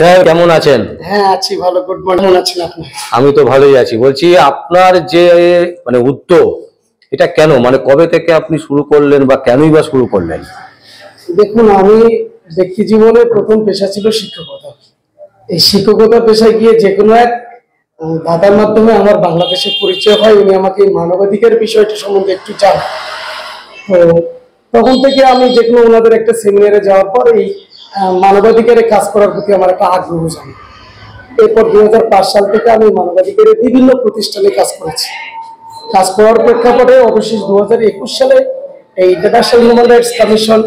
Sir কেমন আছেন? হ্যাঁ আছি ভালো। Good morning. কেমন আছেন আপনি? আমি তো ভালোই আছি। বলছি আপনার যে উদ্যোগ, এটা কেন, কবে থেকে আপনি শুরু করলেন বা কেনই বা শুরু করলেন? দেখুন, আমি ব্যক্তি জীবনে প্রথম পেশা ছিল শিক্ষকতা। এই শিক্ষকতা পেশায় গিয়ে যে কোনো এক দাদার মাধ্যমে আমার বাংলাদেশের পরিচয় হয়। উনি আমাকে এই মানবাধিকার বিষয়টি সম্বন্ধে একটু জানান। তো তখন থেকে আমি যে কোনো ওনাদের একটা সেমিনারে যাওয়ার পর এই মানবাধিকারে কাজ করার প্রতি আমার একটা আগ্রহ জানি। এরপর 2005 সাল থেকে আমি মানবাধিকারের বিভিন্ন প্রতিষ্ঠানে কাজ করেছি। কাজ করার প্রেক্ষাপটে অবশেষ 2021 সালে এই international human rights commission,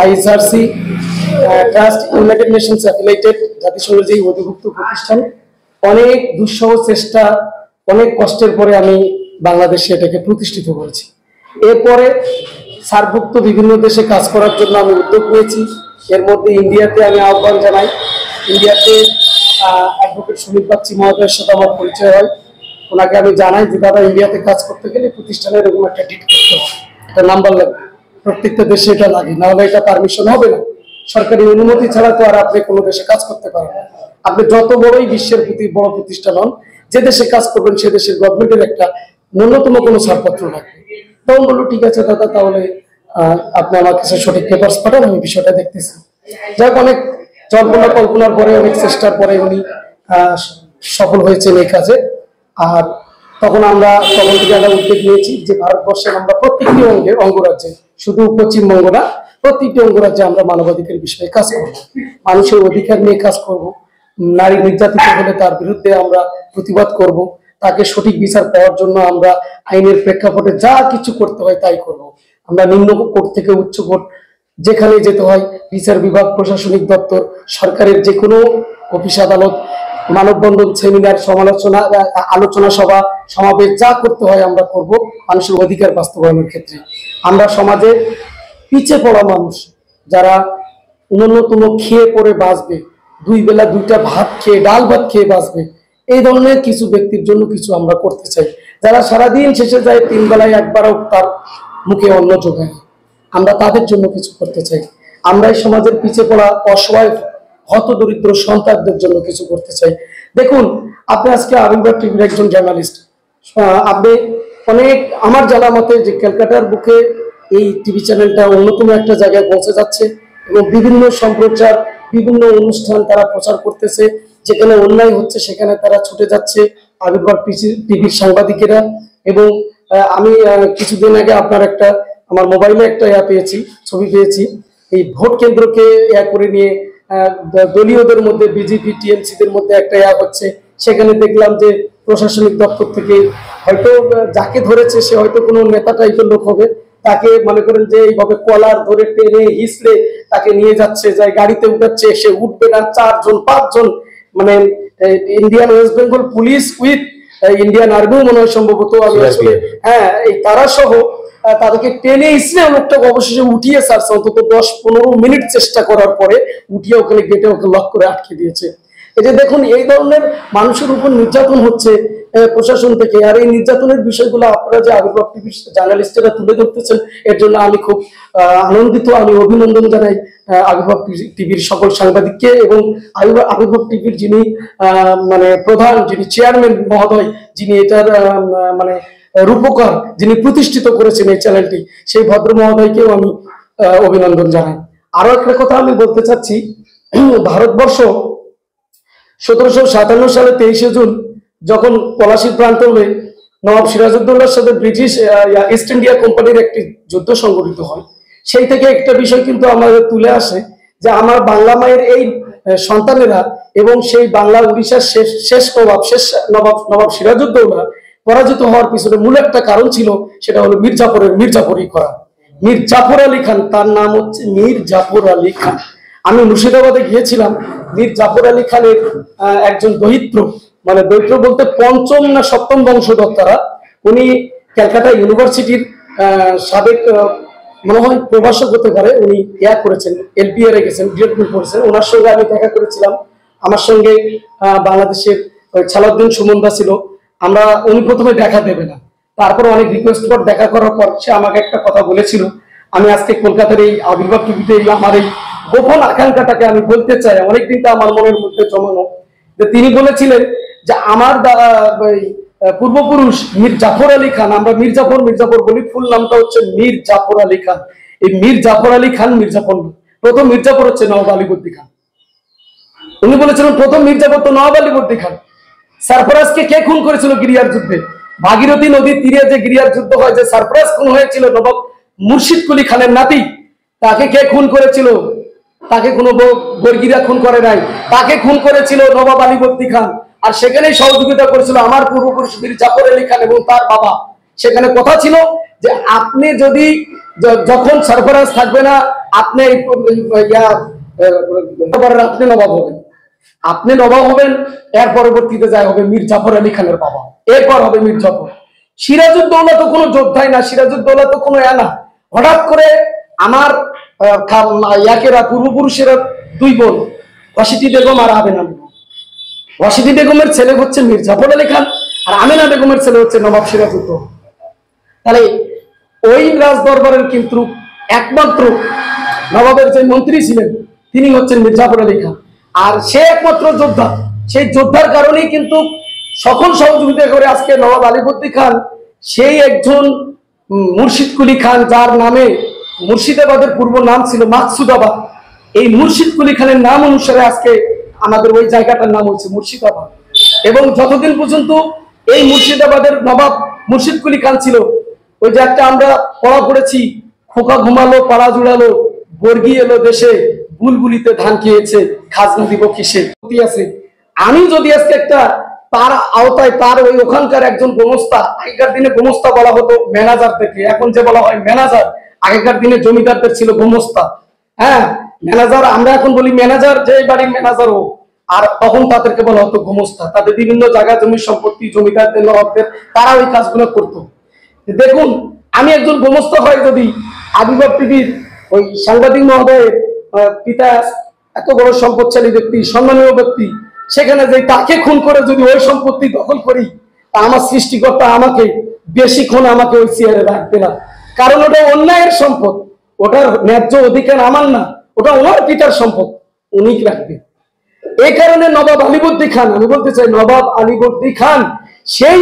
ISRC, trust united nations affiliated, জাতিসংঘের যে অধিভুক্ত প্রতিষ্ঠান, অনেক দুঃসহ চেষ্টা, অনেক কষ্টের পরে আমি বাংলাদেশে এটাকে প্রতিষ্ঠিত করেছি। এরপরে সার্কভুক্ত বিভিন্ন দেশে কাজ করার জন্য আমি উদ্যোগ নিয়েছি। এর মধ্যে ইন্ডিয়াতে আমি আহ্বান জানাই। ইন্ডিয়াতে অ্যাডভোকেট সুমিত বাগচি মহোদয়ের সাথে আমার পরিচয় হয়। ওনাকে আমি জানাই যে দাদা, ইন্ডিয়াতে কাজ করতে গেলে প্রতিষ্ঠানের এরকম একটা ডিট করতে হবে, একটা নাম্বার লাগবে, প্রত্যেকটা দেশে এটা লাগে, নাহলে এটা পারমিশন হবে না। সরকারি অনুমতি ছাড়া তো আর আপনি কোনো দেশে কাজ করতে পারেন না। আপনি যত বড়ই বিশ্বের প্রতি বড় প্রতিষ্ঠান হন, যে দেশে কাজ করবেন সে দেশের গভর্নমেন্টের একটা ন্যূনতম কোনো ছাড়পত্র লাগবে। তখন বললো ঠিক আছে দাদা, তাহলে আপনি আমার কাছে সঠিক পেপারস পাঠান, আমি বিষয়টা দেখতেছি। যাক, অনেক জল্পনা কল্পনার পরে, অনেক চেষ্টার পরে উনি সফল হয়েছেন এই কাজে। আর তখন থেকে একটা উদ্যোগ নিয়েছি যে ভারতবর্ষের আমরা প্রত্যেকটি অঙ্গরাজ্যে, শুধু পশ্চিমবঙ্গ না, প্রত্যেকটি অঙ্গরাজ্যে আমরা মানবাধিকার বিষয়ে কাজ করব, মানুষের অধিকার নিয়ে কাজ করব। নারী নির্যাতিত হলে তার বিরুদ্ধে আমরা প্রতিবাদ করব, তাকে সঠিক বিচার পাওয়ার জন্য আমরা আইনের প্রেক্ষাপটে যা কিছু করতে হয় তাই করব। আমরা নিম্ন কোর্ট থেকে উচ্চ কোর্ট যেখানে যেতে হয়, বিচার বিভাগ, প্রশাসনিক দপ্তর, সরকারের যে কোনো অফিস আদালত, মানববন্ধন, সেমিনার, আলোচনা সভা, সমাবেশ, যা করতে হয় আমরা করব মানুষের অধিকার বাস্তবায়নের ক্ষেত্রে। আমরা সমাজে পিছিয়ে পড়া মানুষ, যারা ন্যূনতম খেয়ে পরে বাঁচবে, দুই বেলা দুইটা ভাত খেয়ে, ডাল ভাত খেয়ে বাঁচবে, এই ধরনের কিছু ব্যক্তির জন্য কিছু আমরা করতে চাই। যারা সারাদিন শেষে যায়, 3 বেলায় একবারও তার মুখে অন্ন জোগায়, আমরা তাদের জন্য কিছু করতে চাই। আমরা এই সমাজের পিছিয়ে পড়া অসহায় হত দরিদ্র সন্তানদের জন্য কিছু করতে চাই। দেখুন, আপনি আজকে আবির্ভাব টিভির একজন জার্নালিস্ট, আপনি অনেক, আমার জানা মতে যে ক্যালকাটার বুকে এই টিভি চ্যানেলটা অন্যতম একটা জায়গায় পৌঁছে যাচ্ছে এবং বিভিন্ন সম্প্রচার, বিভিন্ন অনুষ্ঠান তারা প্রচার করতেছে। যেখানে অন্যায় হচ্ছে সেখানে তারা ছুটে যাচ্ছে আবির্ভাব টিভির সাংবাদিকেরা। এবং আমি কিছুদিন আগে আমার মোবাইলে একটা পেয়েছি, ছবি পেয়েছি, এই ভোট কেন্দ্রকে করে নিয়ে দলীয়দের মধ্যে, বিজেপি টিএমসিদের মধ্যে একটা হচ্ছে। সেখানে দেখলাম যে প্রশাসনিক দপ্তর থেকে, হয়তো যাকে ধরেছে সে হয়তো কোনো নেতা টাইপের লোক হবে, তাকে মনে করেন যে এইভাবে কলার ধরে টেনে হিসড়ে তাকে নিয়ে যাচ্ছে, যায় গাড়িতে উঠাচ্ছে, সে উঠবে না, 4-5 জন, Indian West Bengal police with Indian আর্মিও মনে হয় সম্ভবত, আমি আসলে এই তারা সহ তাদেরকে টেনে ইসলে অনেকটা অবশেষে উঠিয়ে ছাড়ছে। অন্তত 10-15 মিনিট চেষ্টা করার পরে উঠিয়ে ওখানে গেটে ওকে লক করে আটকে দিয়েছে। এই যে দেখুন, এই ধরনের মানুষের উপর নির্যাতন হচ্ছে প্রশাসন থেকে। আর এই নির্যাতনের বিষয়গুলো আপনারা যে আবির্ভাব টিভির জার্নালিস্টেরা তুলে ধরতেছেন, এর জন্য আমি খুব আনন্দিত। আমি অভিনন্দন জানাই আবির্ভাব টিভির সকল সাংবাদিককে এবং আবির্ভাব টিভির যিনি প্রধান, যিনি চেয়ারম্যান মহোদয়, যিনি এটার রূপকার, যিনি প্রতিষ্ঠিত করেছেন এই চ্যানেলটি, সেই ভদ্র মহোদয়কেও আমি অভিনন্দন জানাই। আরো একটা কথা আমি বলতে চাচ্ছি, ভারতবর্ষ 1757 সালে 23শে জুন যখন পলাশির প্রান্তরে নবাব সিরাজউদ্দৌলার সাথে ব্রিটিশ ইস্ট ইন্ডিয়া কোম্পানির একটি যুদ্ধ সংঘটিত হয়, সেই থেকে একটা বিষয় কিন্তু আমাদের তুলে আসে যে আমার বাংলা মায়ের এই সন্তানেরা এবং সেই বাংলা উড়িষ্যার শেষ নবাব সিরাজউদ্দৌলা পরাজিত হওয়ার পিছনে মূল একটা কারণ ছিল, সেটা হলো মির্জাফরি করা। মীর জাফর আলী খান, তার নাম হচ্ছে মীর জাফর আলী খান। আমি মুর্শিদাবাদে গিয়েছিলাম। মীর জাফর আলী খানের একজন দৈত্র বলতে 5ম না 7ম বংশধর তারা। উনি ক্যালকাটা ইউনিভার্সিটির সাবেক মনে হয় প্রভাষক হতে পারে, উনি করেছেন, এলপিআর এ গেছেন, ডিরেক্টর করেছেন। ওনার সঙ্গে আমি দেখা করেছিলাম। আমার সঙ্গে বাংলাদেশের ছালাউদ্দিন সুমনদা ছিল। উনি প্রথমে দেখা দেবে না, তারপর অনেক রিকোয়েস্ট পর দেখা করার পর সে আমাকে একটা কথা বলেছিল, আমি আজকে কলকাতার এই আবির্ভাব টিভিতে আমার এই গোপন আকাঙ্ক্ষাটাকে আমি বলতে চাই, অনেকদিন তো আমার মনের মধ্যে জমানো, যে তিনি বলেছিলেন যে আমার পূর্বপুরুষ মীর জাফর আলী খান, আমরা মির্জাফর মির্জাফর বলি, ফুল নামটা হচ্ছে মীর জাফর আলী খান। এই মীর জাফর আলী খান মির্জাফর না, প্রথম মির্জাফর হচ্ছে নওয়াব আলীবর্দী খান। উনি বলেছিলেন প্রথম মির্জাফর তো নওয়াব আলীবর্দী খান। সারফরাজকে কে খুন করেছিল গিরিয়ার যুদ্ধে? ভাগীরথী নদীর তীরে যে গিরিয়ার যুদ্ধ হয়, যে সারফরাজ খুন হয়েছিল নবাব মুর্শিদ কুলি খানের নাতি, তাকে কে খুন করেছিল? তাকে কোনো বর্গীরা খুন করে নাই, তাকে খুন করেছিল নবাব আলীবর্দী খান। আর সেখানেই সহযোগিতা করেছিল আমার পূর্বপুরুষ মীর জাফর আলী খান এবং তার বাবা। সেখানে কথা ছিল যে আপনি যদি যখন সরফরাজ থাকবে না, আপনি আপনি নবাব হবেন, আপনি নবাব হবেন। এর পরবর্তীতে যায় হবে মীর জাফর আলী খানের বাবা, এরপর হবে মীর জাফর। সিরাজউদ্দৌলা তো কোনো যোদ্ধাই না, সিরাজউদ্দৌলা তো কোনো না। হঠাৎ করে আমার ইয়াকেরা পূর্বপুরুষেরা দুই বোন, ওয়াসিটি বেগম আর আমেনা বেগম। ওয়াসিটি বেগমের ছেলে হচ্ছে মীর জাফর আলী খান, আর আমেনা বেগমের ছেলে হচ্ছে নবাব সিরাজউদ্দৌলা। তাহলে ওই রাজ দরবারের কিন্তু একমাত্র নবাবের যে মন্ত্রী ছিলেন তিনি হচ্ছেন মীর জাফর আলী খান, আর সে একমাত্র যোদ্ধা। সেই যোদ্ধার কারণেই কিন্তু সকল সহযোগিতা করে আজকে নবাব আলীবর্দী খান সেই একজন মুর্শিদ কুলি খান, যার নামে মুর্শিদাবাদের পূর্ব নাম ছিল মাকসুদাবাদ। এই মুর্শিদ কুলি খানের নাম অনুসারে আজকে আমাদের ওই জায়গাটার নাম হচ্ছে মুর্শিদাবাদ। এবং যতদিন পর্যন্ত এই মুর্শিদাবাদের নবাব মুর্শিদ কুলি খান ছিল, ওই যে একটা আমরা পড়া পড়েছি, খোকা ঘুমালো পাড়া জুড়ালো, বর্গি এলো দেশে, বুলবুলিতে ধান খেয়েছে, খাজনা দিব কিসে আছে। আমি যদি আজকে একটা তার আওতায়, তার ওই ওখানকার একজন গোমস্তা, আগেকার দিনে গোমস্তা বলা হতো ম্যানেজার থেকে, এখন যে বলা হয় ম্যানেজার, আগেকার দিনে জমিদারদের ছিল গোমস্তা। হ্যাঁ, ম্যানেজার আমরা এখন বলি ম্যানেজার, যে বাড়ির ম্যানেজার হোক, আর তখন তাদেরকে বলা হতো গোমস্তা। তাদের বিভিন্ন জায়গা জমি সম্পত্তি, জমিদারদের নবাবদের, তারা ওই কাজগুলো করতো। দেখুন, আমি একজন গোমস্তা হয় যদি আবির্ভাব টিভির ওই সাংবাদিক মহোদয়ের পিতা এত বড় সম্পদশালী ব্যক্তি, সম্মানীয় ব্যক্তি, সেখানে যে তাকে খুন করে যদি ওই সম্পত্তি দখল করি, আমার সৃষ্টিকর্তা আমাকে বেশিক্ষণ আমাকে ওই চেয়ারে রাখবে না। কারণ ওটা অন্যায়ের সম্পদ, ওটার ন্যায্য অধিকার আমার না, ওটা ওনার পিতার সম্পদ, উনি রাখবে। এই কারণে নবাব আলীবর্দী খান, আমি বলতে চাই নবাব আলীবর্দী খান সেই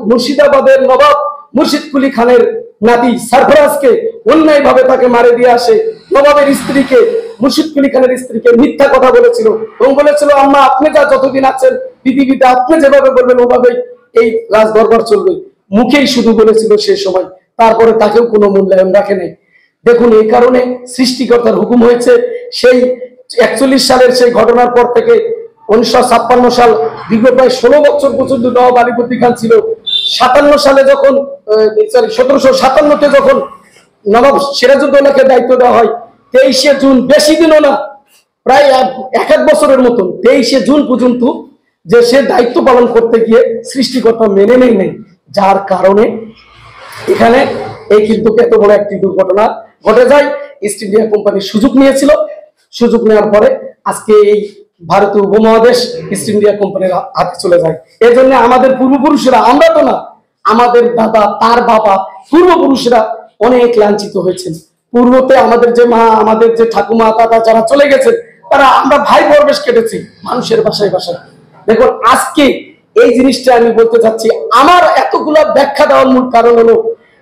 মুর্শিদাবাদের নবাব মুর্শিদ কুলি খানের নাতি সরফরাজকে অন্যায় ভাবে তাকে মারে দিয়ে আসে। নবাবের স্ত্রীকে, মুর্শিদ কুলি খানের স্ত্রীকে মিথ্যা কথা বলেছিল এবং বলেছিল আম্মা আপনি যা যতদিন আছেন পৃথিবীতে আপনি যেভাবে বলবেন ওভাবে এই রাজ দরবার চলবে, মুখেই শুধু বলেছিল সে সময়, তারপরে তাকেও কোনো মূল্যায়ন রাখে নাই। দেখুন, এই কারণে সৃষ্টিকর্তার হুকুম হয়েছে সেই 41 সালের সেই ঘটনার পর থেকে 1956 সাল, দীর্ঘ প্রায় 16 বছর পর্যন্ত নবাব আলীবর্দী খান ছিল। 57 সালে যখন 1757-তে যখন নবাব সিরাজউদ্দৌলাকে দায়িত্ব দেওয়া হয়, 23শে জুন, বেশি দিনও না, প্রায় এক বছরের মতন, 23শে জুন পর্যন্ত যে সে দায়িত্ব পালন করতে গিয়ে সৃষ্টিকর্তা মেনে নেই, যার কারণে এখানে এই কিন্তু এত বড় একটি দুর্ঘটনা ঘটে যায়। ইস্ট ইন্ডিয়া কোম্পানির সুযোগ নিয়েছিল, সুযোগ নেওয়ার পরে আজকে এই ভারতীয় উপমহাদেশ ইস্ট ইন্ডিয়া কোম্পানির হাতে চলে যায়। এই জন্য আমাদের পূর্বপুরুষেরা, আমরা তো না, আমাদের দাদা, তার বাবা, পূর্বপুরুষরা অনেক লাঞ্ছিত হয়েছেন। পূর্বতে আমাদের যে মা, আমাদের যে ঠাকুমা, দাদা যারা চলে গেছেন, তারা আমরা ভাই পরবেশ কেটেছি মানুষের বাসায় বাসায়। দেখুন, আজকে এই জিনিসটা আমি বলতে চাচ্ছি, আমার এতগুলা ব্যাখ্যা দেওয়ার মূল কারণ হলো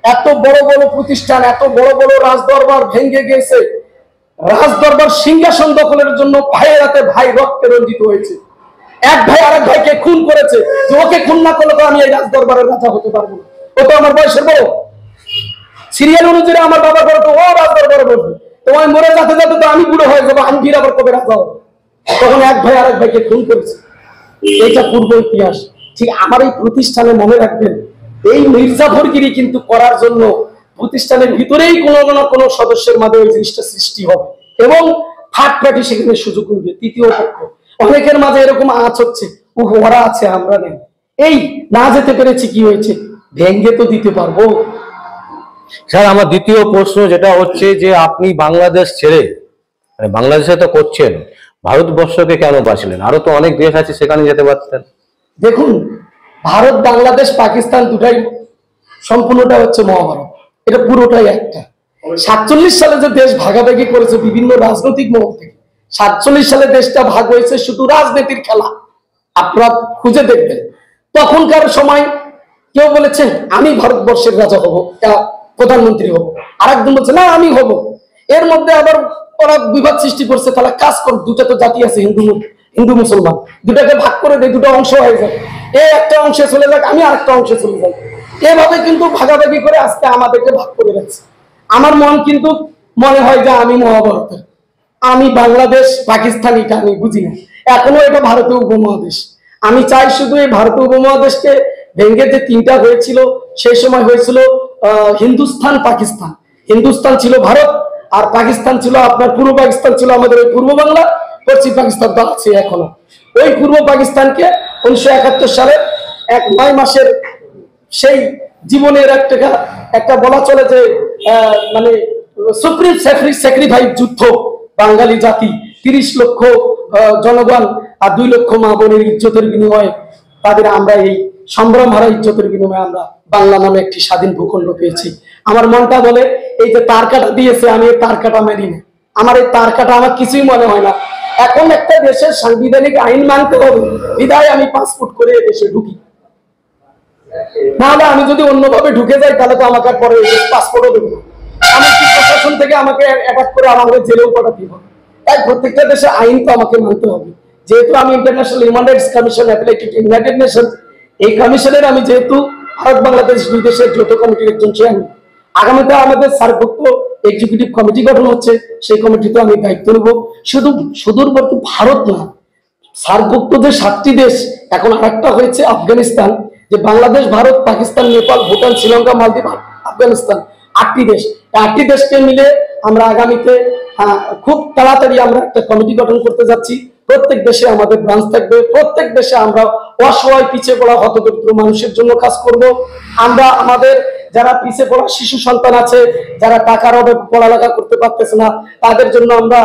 এত বড় বড় প্রতিষ্ঠান, এত বড় বড় রাজদরবার ভেঙে গেছে। রাজদরবার সিংহাসন দখলের জন্য ভাইয়ের হাতে ভাই রক্তে রঞ্জিত হয়েছে। এক ভাই আরেক ভাইকে খুন করেছে, যে ওকে খুন না করলে তো আমি এই রাজদরবারের রাজা হতে পারবো না, ও তো আমার বয়সের বড়। সিরিয়াল অনুযায়ী আমার বাবা বড়, তো ও রাজদরবারে বসবে, তোমায় মরে যেতে যেতে তো আমি বুড়ো হয়ে যাবো, আমি ফির আবার কবে রাজা হবো। তখন এক ভাই আরেক ভাইকে খুন করেছে। এটা পূর্ব ইতিহাস। ঠিক আমার এই প্রতিষ্ঠানে মনে রাখবেন, এই মির্জাফরগিরি কিন্তু করার জন্য প্রতিষ্ঠানের ভিতরেই কোনো না কোনো সদস্যের মাধ্যমে ওই জিনিসটা সৃষ্টি হবে এবং ফাটফাটি সেখানে সুযোগ নিবে তৃতীয় পক্ষ। অনেকের মাঝে এরকম আঁচ হচ্ছে, ওরা আছে আমরা নেই, এই না যেতে পেরেছি কি হয়েছে, ভেঙ্গে তো দিতে পারবো। স্যার, আমার দ্বিতীয় প্রশ্ন যেটা হচ্ছে যে আপনি বাংলাদেশ ছেড়ে, মানে বাংলাদেশে তো করছেন, ভারতবর্ষকে কেন বাঁচলেন? আরো তো অনেক দেশ আছে, সেখানে যেতে পারতেন। দেখুন, ভারত, বাংলাদেশ, পাকিস্তান দুটাই সম্পূর্ণটা হচ্ছে মহাভারত, এটা পুরোটাই একটা। 47 সালে যে দেশ ভাগাভাগি করেছে বিভিন্ন রাজনৈতিক মহল থেকে, 47 সালে দেশটা ভাগ হয়েছে শুধু রাজনীতির খেলা, আপনারা খুঁজে দেখবেন। তখনকার সময় কেউ বলেছে আমি ভারতবর্ষের রাজা হব, প্রধানমন্ত্রী হব, আর একজন বলছে না আমি হব। এর মধ্যে আবার ওরা বিবাদ সৃষ্টি করছে, তাহলে কাজ কর, দুটা তো জাতি আছে, হিন্দু মুসলমান, দুটাকে ভাগ করে দেয়, দুটো অংশ হয়ে যায়, এ একটা অংশে চলে যাক, আমি আরেকটা অংশে চলে যাই। এভাবে কিন্তু ভাগাভাগি করে আজকে আমাদেরকে ভাগ করে রাখছে। আমার মন কিন্তু মনে হয় যে আমি মহাভারতের, আমি বাংলাদেশ পাকিস্তান এটা আমি বুঝি না, এখনো এটা ভারতীয় উপমহাদেশ। আমি চাই শুধু এই ভারতীয় উপমহাদেশকে ভেঙে যে তিনটা হয়েছিল, সেই সময় হয়েছিল হিন্দুস্তান পাকিস্তান। হিন্দুস্তান ছিল ভারত, আর পাকিস্তান ছিল আপনার পূর্ব পাকিস্তান ছিল আমাদের ওই পূর্ব বাংলা, পশ্চিম পাকিস্তান তো আছে এখনো। ওই পূর্ব পাকিস্তানকে 1971 সালে 9 মাসের সেই জীবনের একটা বলা চলে যে মানে সুপ্রিম স্যাক্রিফাইস যুদ্ধ, বাঙালি জাতি 30 লক্ষ জনগণ আর 2 লক্ষ মা বোনের ইজ্জতের বিনিময়ে তাদের আমরা এই সম্ভ্রম হারা ইজ্জতের বিনিময়ে আমরা বাংলা নামে একটি স্বাধীন ভূখণ্ড পেয়েছি। আমার মনটা বলে এই যে তার কাটা দিয়েছে, আমি এই তার কাটা মেনি না, আমার এই তার কাটা আমার কিছুই মনে হয় না। এখন একটা দেশের সাংবিধানিক আইন মানতে হবে, বিধায় আমি পাসপোর্ট করে দেশে ঢুকি, নাহলে আমি যদি অন্যভাবে ঢুকে যাই তাহলে তো আমাকে পরে পাসপোর্টও দেবো না, এমনকি প্রশাসন থেকে আমাকে অ্যাটাক করে আমাকে জেলেও পাঠাতে হবে। তাই প্রত্যেকটা দেশে আইন তো আমাকে মানতে হবে। যেহেতু আমি international human rights commission applied United nation, এই কমিশনের আমি যেহেতু ভারত বাংলাদেশ 2 দেশের যৌথ কমিটির একজন চেয়ারম্যান, আগামীতে আমাদের সার্বভৌম এক্সিকিউটিভ কমিটি গঠন হচ্ছে, সেই কমিটিতে আমি দায়িত্ব নেব। শুধু সুদূরবর্তী ভারত না, সার্কভুক্ত যে 7টি দেশ, এখন আরেকটা হয়েছে আফগানিস্তান, যে বাংলাদেশ, ভারত, পাকিস্তান, নেপাল, ভুটান, শ্রীলঙ্কা, মালদ্বীপ, আফগানিস্তান, 8টি দেশ। 8টি দেশকে মিলে আমরা আগামীতে খুব তাড়াতাড়ি আমরা একটা কমিটি গঠন করতে যাচ্ছি। প্রত্যেক দেশে আমাদের ব্রাঞ্চ থাকবে, প্রত্যেক দেশে আমরা অসহায় পিছিয়ে পড়া হতদরিদ্র মানুষের জন্য কাজ করব। আমরা আমাদের যারা পিছিয়ে পড়া শিশু সন্তান আছে, যারা টাকার অভাবে পড়ালেখা করতে পারতেছে না, তাদের জন্য আমরা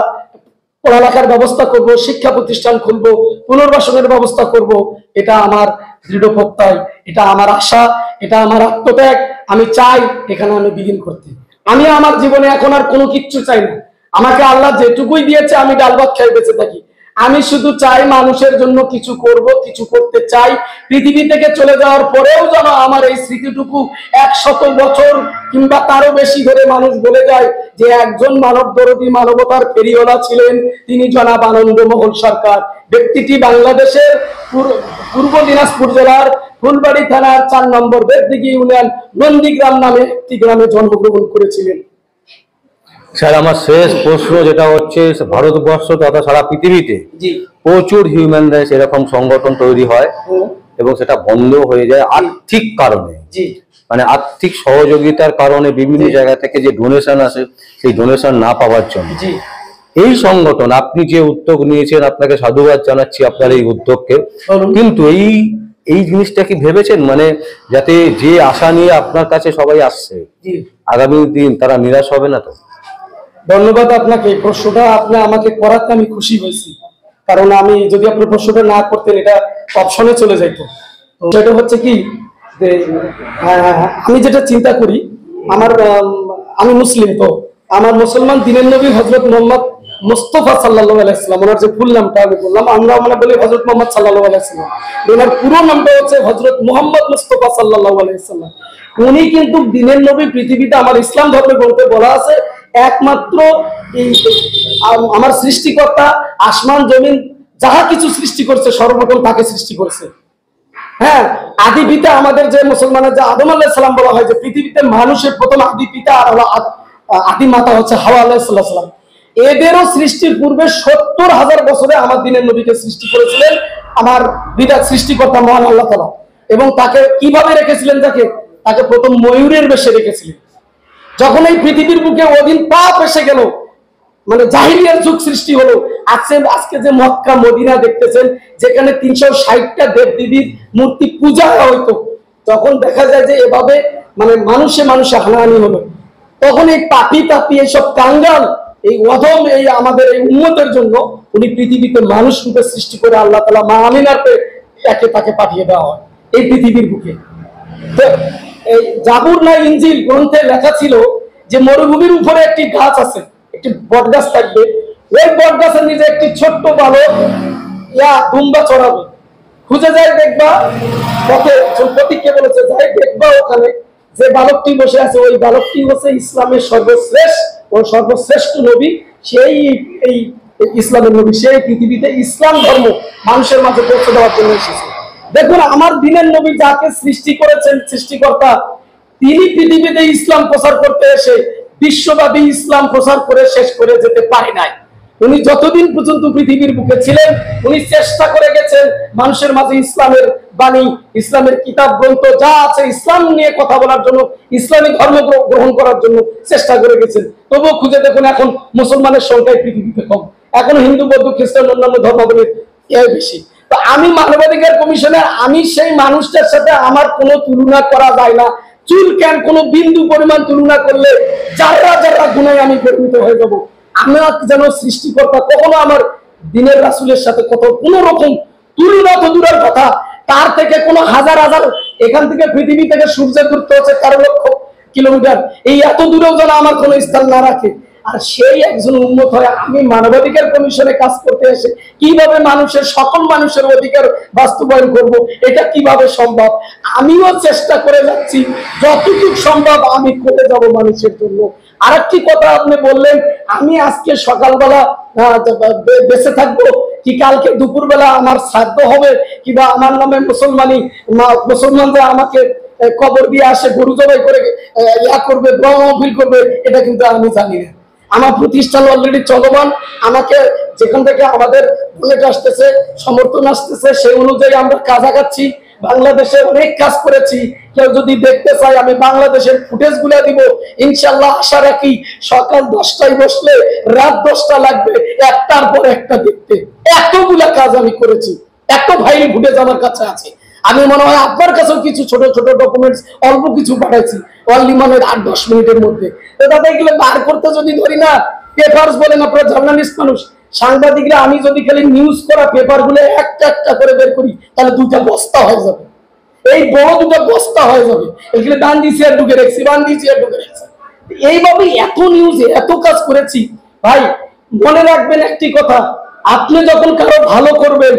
পড়ালেখার ব্যবস্থা করব, শিক্ষা প্রতিষ্ঠান খুলব, পুনর্বাসনের ব্যবস্থা করব। এটা আমার দৃঢ় প্রত্যয়, এটা আমার আশা, এটা আমার আত্মত্যাগ। আমি চাই এখানে আমি বিলীন করতে। আমি আমার জীবনে এখন আর কোনো কিচ্ছু চাই না। আমাকে আল্লাহ যেটুকুই দিয়েছে আমি ডাল ভাত খেয়ে বেঁচে থাকি। আমি শুধু চাই মানুষের জন্য কিছু করব, কিছু করতে চাই। পৃথিবী থেকে চলে যাওয়ার পরেও যেন আমার এই স্মৃতিটুকু 100 বছর কিংবা তারও বেশি ধরে মানুষ বলে যায় যে একজন মানবদরদী, মানবতার ফেরিওয়ালা ছিলেন, তিনি জনাব আনন্দমোহন সরকার। ব্যক্তিটি বাংলাদেশের পূর্ব দিনাজপুর জেলার ফুলবাড়ি থানার 4 নম্বর বেদদিঘি ইউনিয়ন নন্দীগ্রাম নামে একটি গ্রামে জন্মগ্রহণ করেছিলেন। স্যার, আমার শেষ প্রশ্ন যেটা হচ্ছে, ভারতবর্ষ তথা সারা পৃথিবীতে প্রচুর হিউম্যান রাইটস এরকম সংগঠন তৈরি হয় এবং সেটা বন্ধ হয়ে যায় আর্থিক কারণে, মানে আর্থিক সহযোগিতার কারণে বিভিন্ন জায়গা থেকে যে ডোনেশন আসে সেই ডোনেশন না পাওয়ার জন্য। এই সংগঠন, আপনি যে উদ্যোগ নিয়েছেন, আপনাকে সাধুবাদ জানাচ্ছি আপনার এই উদ্যোগকে। কিন্তু এই জিনিসটা কি ভেবেছেন, মানে যাতে যে আশা নিয়ে আপনার কাছে সবাই আসছে আগামী দিন তারা নিরাশ হবে না তো? ধন্যবাদ আপনাকে। এই প্রশ্নটা আপনি আমাকে করাতে আমি খুশি হয়েছি, কারণ আমি যদি আপনি প্রশ্নটা না করতেন এটা অপশনে চলে যাইতো। সেটা হচ্ছে কি যে আমি যেটা চিন্তা করি, আমি মুসলিম, তো আমার মুসলমান দিনের নবী হযরত মুহাম্মদ মুস্তাফা সাল্লাল্লাহু আলাইহি সাল্লাম, ওনার যে ফুল নামটা আমি বললাম, আমরা বলি হযরত মুহাম্মদ সাল্লাল্লাহু আলাইহি সাল্লাম, ওনার পুরো নামটা হচ্ছে হযরত মুহাম্মদ মুস্তাফা সাল্লাল্লাহু আলাইহি সাল্লাম। উনি কিন্তু দিনের নবী। পৃথিবীতে আমার ইসলাম ধর্মের গ্রন্থে বলা আছে একমাত্র আমার সৃষ্টিকর্তা আসমান জমিন যাহা কিছু সৃষ্টি করছে সর্বপ্রথম তাকে সৃষ্টি করেছে। হ্যাঁ, আদি পিতা আমাদের যে মুসলমানের যে আদম আলাইহিস সালাম বলা হয়, যে পৃথিবীতে মানুষের প্রথম আদি পিতা আর আদি মাতা হচ্ছে হাওয়া আলাইহিস সালাম। এদেরও সৃষ্টির পূর্বে 70,000 বছরে আমার দিনের নবীকে সৃষ্টি করেছিলেন আমার বিরাট সৃষ্টিকর্তা মহান আল্লাহ তাআলা। এবং তাকে কিভাবে রেখেছিলেন? তাকে প্রথম ময়ূরের বেশে রেখেছিলেন। যখন এই পৃথিবীর বুকে ওদিন পাপ এসে গেল, মানে জাহিলিয়ার যুগ সৃষ্টি হলো, আজকে যে মক্কা মদিনা দেখতেছেন, যেখানে 360টা দেবদেবীর মূর্তি পূজা হইতো, তখন দেখা যায় যে এভাবে মানে মানুষে হানাহানি হলো। তখন এই পাপি এইসব কাঙ্গাল, এই অধম, এই আমাদের এই উম্মতের জন্য উনি পৃথিবীতে মানুষ রূপে সৃষ্টি করে আল্লাহ তাআলা মা আমিনাকে তাকে পাঠিয়ে দেওয়া হয় এই পৃথিবীর বুকে। এই জাবুর না ইনজিল গ্রন্থে লেখা ছিল যে মরুভূমির উপরে একটি গাছ আছে, একটি বট গাছ থাকবে, ওই বট গাছের নিচে একটি ছোট্ট বালক দুম্বা চড়াবে, খুঁজে যায় দেখবা, পথে প্রতীককে বলেছে যাই দেখবা ওখানে যে বালকটি বসে আছে, ওই বালকটি হচ্ছে ইসলামের সর্বশ্রেষ্ঠ ও সর্বশ্রেষ্ঠ নবী, সেই এই ইসলামের নবী, সেই পৃথিবীতে ইসলাম ধর্ম মানুষের মাঝে পৌঁছে দেওয়ার জন্য এসেছে। দেখুন আমার দিনের নবী যাকে সৃষ্টি করেছেন সৃষ্টিকর্তা, তিনি পৃথিবীতে ইসলাম প্রচার করতে এসে বিশ্বব্যাপী ইসলাম প্রচার করে শেষ করে যেতে পারে নাই। উনি যতদিন পর্যন্ত পৃথিবীর বুকে ছিলেন উনি চেষ্টা করে গেছেন মানুষের মাঝে ইসলামের বাণী, ইসলামের কিতাব গ্রন্থ যা আছে ইসলাম নিয়ে কথা বলার জন্য, ইসলামী ধর্ম গ্রহণ করার জন্য চেষ্টা করে গেছেন। তবুও খুঁজে দেখুন এখন মুসলমানের সংখ্যায় পৃথিবীতে কম, এখন হিন্দু বৌদ্ধ খ্রিস্টান অন্যান্য ধর্মাবলীর বেশি। তো আমি মানবাধিকার কমিশনের আমি সেই মানুষটার সাথে আমার কোনো তুলনা করা যায় না, চুল কেন কোনো বিন্দু পরিমাণ তুলনা করলে যারা যারা গুণায় আমি পরিণত হয়ে যাবো। আমার যেন সৃষ্টিকর্তা কখনো আমার দিনের রাসূলের সাথে কোনো রকম তুলনা তো দূরের কথা, তার থেকে কোনো হাজার হাজার, এখান থেকে পৃথিবী থেকে সূর্যের দূরত্ব হচ্ছে 13 লক্ষ কিলোমিটার, এই এত দূরেও যেন আমার কোনো স্থান না রাখে। আর সেই একজন উন্মত হয় আমি মানবাধিকার কমিশনে কাজ করতে এসে কিভাবে মানুষের সকল মানুষের অধিকার বাস্তবায়ন করব, এটা কিভাবে সম্ভব, আমিও চেষ্টা করে যাচ্ছি, যতটুকু সম্ভব আমি করে যাব মানুষের জন্য। আরেকটি কথা আপনি বললেন আমি আজকে সকালবেলা বেঁচে থাকবো কি কালকে দুপুরবেলা আমার শ্রাদ্ধ হবে, কিংবা আমার নামে মুসলমানরা আমাকে কবর দিয়ে আসে গরু জবাই করে করবে, দোয়া মাহফিল করবে, এটা কিন্তু আমি জানি না। আমার প্রতিষ্ঠান অলরেডি চলমান, আমাকে যেখান থেকে আমাদের বুলেট আসতেছে, সমর্থন আসতেছে, সেই অনুযায়ী আমরা কাজ আগাচ্ছি। বাংলাদেশে অনেক কাজ করেছি, কেউ যদি দেখতে চায় আমি বাংলাদেশের ফুটেজ গুলা দিব ইনশাল্লাহ। আশা রাখি সকাল 10টায় বসলে রাত 10টা লাগবে একটার পর একটা দেখতে, এতগুলা কাজ আমি করেছি, এত ফাইল ফুটেজ আমার কাছে আছে। আমি মনে হয় আপনার কাছেও কিছু ছোট ছোট ডকুমেন্টস অল্প কিছু পাঠাইছি অনলি মানে 8-10 মিনিটের মধ্যে। তো দাদা এগুলো বার করতে যদি ধরি না, পেপারস বলেন, আপনারা জার্নালিস্ট মানুষ, সাংবাদিকরা, আমি যদি খালি নিউজ করা পেপার গুলো একটা একটা করে বের করি তাহলে 2টা বস্তা হয়ে যাবে, এই বড় 2টা বস্তা হয়ে যাবে। এগুলো ডান দিছি আর ঢুকে রেখেছি, বান দিছি আর ঢুকে রেখেছি, এইভাবে এত নিউজে এত কাজ করেছি। ভাই মনে রাখবেন একটি কথা, আপনি যখন কারো ভালো করবেন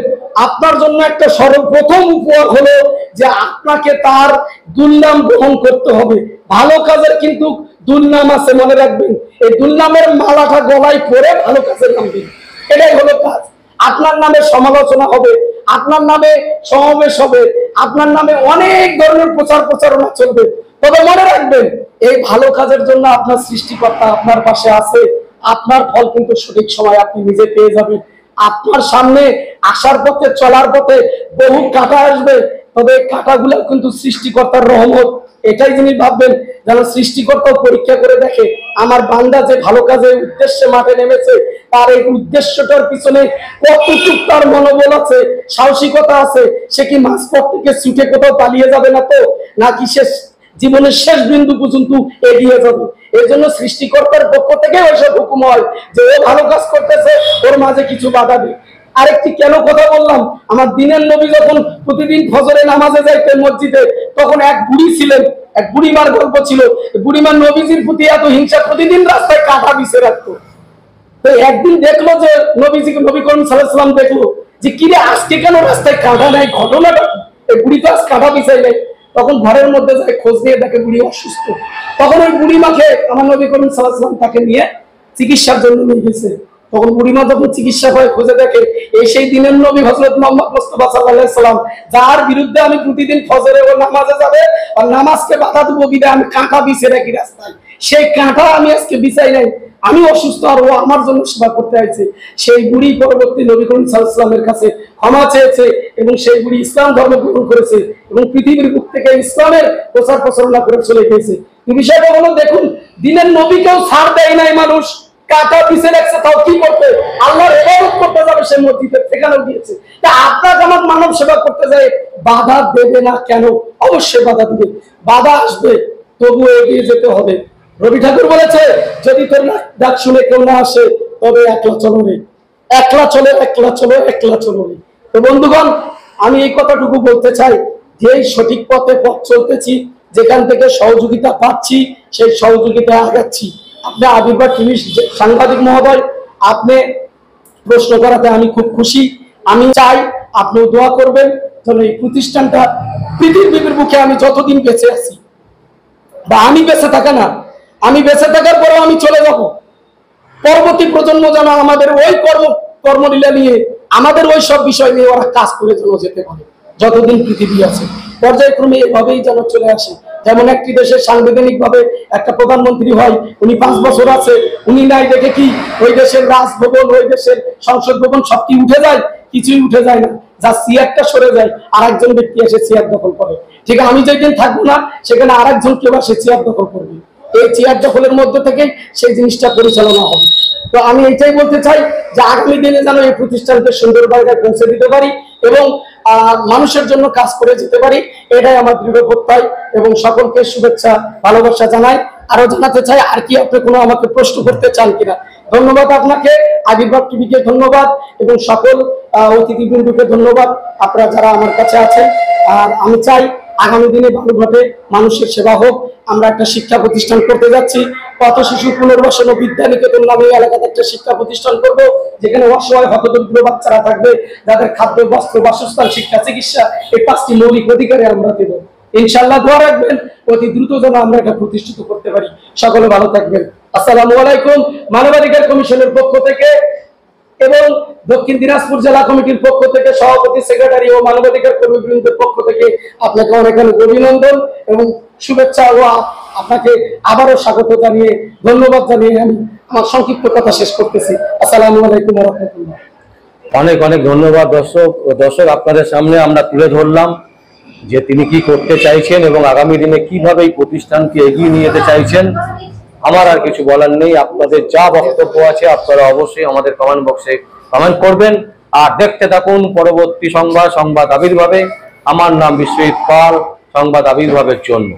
আপনার জন্য একটা সর্বপ্রথম উপহার হলো যে আপনাকে তার দুর্নাম গ্রহণ করতে হবে। ভালো কাজের কিন্তু দুর্নাম আছে, মনে রাখবেন, এই দুর্নামের মালাটা গলায় পরে ভালো কাজের নামবেন, এটাই হলো কাজ। আপনার নামে সমালোচনা হবে, আপনার নামে সমাবেশ হবে, আপনার নামে অনেক ধরনের প্রচারণা চলবে, তবে মনে রাখবেন এই ভালো কাজের জন্য আপনার সৃষ্টিকর্তা আপনার পাশে আছে, আপনার ফল কিন্তু সঠিক সময় আপনি নিজে পেয়ে যাবেন। আপনার সামনে আসার পথে চলার পথে বহু কাঁটা আসবে, তবে কাঁটাগুলো কিন্তু সৃষ্টিকর্তার রহমত, এটাই যিনি ভাববেন যেন সৃষ্টিকর্তা পরীক্ষা করে দেখে আমার বান্দা যে ভালো কাজে উদ্দেশ্যে মাঠে নেমেছে তার এই উদ্দেশ্যটার পিছনে কতটুকু তার মনোবল আছে, সাহসিকতা আছে, সে কি মাঝপথ থেকে ছুটে কোথাও পালিয়ে যাবে না তো, নাকি শেষ জীবনের শেষ বিন্দু পর্যন্ত এগিয়ে যাবে। এই জন্য সৃষ্টিকর্তার পক্ষ থেকে ওইসব হুকুম হয় যে ও ভালো কাজ করতেছে ওর মাঝে কিছু বাধা দিই। আরেকটি কেন কথা বললাম, আমার দিনের নবী যখন প্রতিদিন ফজরে নামাজে যাইতেন মসজিদে, তখন এক বুড়ি ছিলেন, এক বুড়িমার গল্প ছিল, বুড়িমার নবীজির প্রতি এত হিংসা, প্রতিদিন রাস্তায় কাঁটা বিছে রাখতো। তো একদিন দেখলো যে নবীজিকে, নবী করিম সাল্লাল্লাহু আলাইহি ওয়াসাল্লাম দেখলো যে কিরে আজকে কেন রাস্তায় কাঁটা নাই, ঘটনাটা এই বুড়ি তো আজ কাঁটা বিছাই নাই। তখন ঘরের মধ্যে যায় খোঁজ নিয়ে দেখে বুড়ি অসুস্থ, তখন ওই বুড়ি মাকে আমার নবী করিম সাল্লাল্লাহু আলাইহি ওয়াসাল্লাম তাকে নিয়ে চিকিৎসার জন্য নিয়ে গেছে। তখন বুড়িমা যখন চিকিৎসা হয় খুঁজে দেখে এই সেই দিনের নবী হযরত মুহাম্মদ মুস্তাফা সাল্লাল্লাহু আলাইহি সাল্লাম, যার বিরুদ্ধে আমি প্রতিদিন ফজরে ও নামাজে যাবে আর নামাজকে বাধা দেব বিধায় আমি কাঁটা বিছিয়ে রাখি রাস্তায়, সেই কাঁটা আমি আজকে বিছাই নাই, আমি অসুস্থ আর ও আমার জন্য সেবা করতে আইছে। সেই বুড়ি পরবর্তী নবী করিম সাল্লাল্লাহু আলাইহি সাল্লামের কাছে ক্ষমা চেয়েছে এবং সেই বুড়ি ইসলাম ধর্ম গ্রহণ করেছে এবং পৃথিবীর বুক থেকে ইসলামের প্রচার প্রচারণা করে চলে গেছে। এই বিষয়টা হলো, দেখুন দিনের নবীকেও ছাড় দেয় নাই মানুষ, কাঁটা পিছে রাখছে, তাও কি করতে আল্লাহর ইবাদত করতে যাবে সে মসজিদে, সেখানেও দিয়েছে। তা আপনার আমার মানব সেবা করতে যায় বাধা দেবে না কেন? অবশ্যই বাধা দিবে, বাধা আসবে, তবুও এগিয়ে যেতে হবে। রবি ঠাকুর বলেছে যদি তোর ডাক শুনে কেউ না আসে তবে একলা চলো রে, একলা চলে, একলা চলো, একলা চলো রে। তো বন্ধুগণ আমি এই কথাটুকু বলতে চাই যে সঠিক পথে পথ চলতেছি, যেখান থেকে সহযোগিতা পাচ্ছি সেই সহযোগিতা আগাচ্ছি। আপনি আবির্ভাব টিভি সাংবাদিক মহোদয়, আপনি প্রশ্ন করাতে আমি খুব খুশি। আমি চাই আপনি দোয়া করবেন যেন এই প্রতিষ্ঠানটা পৃথিবীর বুকে আমি যতদিন বেঁচে আছি, বা আমি বেঁচে থাকা না, আমি বেঁচে থাকার পরেও আমি চলে যাব, পরবর্তী প্রজন্ম যেন আমাদের ওই কর্মলীলা নিয়ে, আমাদের ওই সব বিষয় নিয়ে ওরা কাজ করে যেন যেতে পারে যতদিন পৃথিবী আছে। পর্যায়ক্রমে এভাবেই যেন চলে আসে। যেমন একটি দেশের সাংবিধানিক ভাবে একটা প্রধানমন্ত্রী হয়, উনি 5 বছর আছে, উনি নাই দেখে কি ওই দেশের রাজভবন, ওই দেশের সংসদ ভবন সব কি উঠে যায়? কিছুই উঠে যায় না। যা চেয়ারটা সরে যায়, আর একজন ব্যক্তি এসে চেয়ার দখল করে। ঠিক আমি যেদিন থাকবো না, সেখানে আর একজন কেউ সে চেয়ার দখল করবে। এই চেয়ার দখলের মধ্যে থেকে সেই জিনিসটা পরিচালনা হবে। তো আমি এইটাই বলতে চাই যে আগামী দিনে যেন এই প্রতিষ্ঠানকে সুন্দর জায়গায় পৌঁছে দিতে পারি এবং মানুষের জন্য কাজ করে যেতে পারি, এটাই আমার দৃঢ় প্রত্যয়। এবং সকলকে শুভেচ্ছা ভালোবাসা জানাই। আরো জানাতে চাই, আর কি আপনি কোনো আমাকে প্রশ্ন করতে চান কিনা? ধন্যবাদ আপনাকে, আবির্ভাব টিভিকে ধন্যবাদ, এবং সকল অতিথিবৃন্দকে ধন্যবাদ, আপনারা যারা আমার কাছে আছেন। আর আমি চাই আগামী দিনে ভালোভাবে মানুষের সেবা হোক। আমরা একটা শিক্ষা প্রতিষ্ঠান করতে যাচ্ছি, পথ শিশু পুনর্বাসন ও বিদ্যানিকেতন নামে এলাকাতে একটা শিক্ষা প্রতিষ্ঠান করব, যেখানে অসহায় হতদরিদ্র বাচ্চারা থাকবে, যাদের খাদ্য, বস্ত্র, বাসস্থান, শিক্ষা, চিকিৎসা, এই 5টি মৌলিক অধিকারে আমরা দেব। ইনশাআল্লাহ দোয়া রাখবেন, অতি দ্রুত যেন আমরা এটা প্রতিষ্ঠিত করতে পারি। সকলে ভালো থাকবেন। আসসালামু আলাইকুম। মানবাধিকার কমিশনের পক্ষ থেকে এবং দক্ষিণ দিনাজপুর জেলা কমিটির পক্ষ থেকে, সভাপতি, সেক্রেটারি ও মানবাধিকার কর্মীবৃন্দের পক্ষ থেকে আপনাকে অনেক অনেক অভিনন্দন এবং শুভেচ্ছা, ও আপনাকে আবারও স্বাগত জানিয়ে, ধন্যবাদ জানিয়ে আমি আমার সংক্ষিপ্ত কথা শেষ করতেছি। আসসালামু আলাইকুম ওয়া রাহমাতুল্লাহ। অনেক অনেক ধন্যবাদ। দর্শক আপনাদের সামনে আমরা তুলে ধরলাম যে তিনি কি করতে চাইছেন এবং আগামী দিনে কিভাবে এই প্রতিষ্ঠানকে এগিয়ে নিয়ে যেতে চাইছেন। আমার আর কিছু বলার নেই। আপনাদের যা বক্তব্য আছে আপনারা অবশ্যই আমাদের কমেন্ট বক্সে কমেন্ট করবেন। আর দেখতে থাকুন পরবর্তী সংবাদ আবির্ভাবে। আমার নাম বিশ্বজিৎ পাল, সংবাদ আবির্ভাবের জন্য।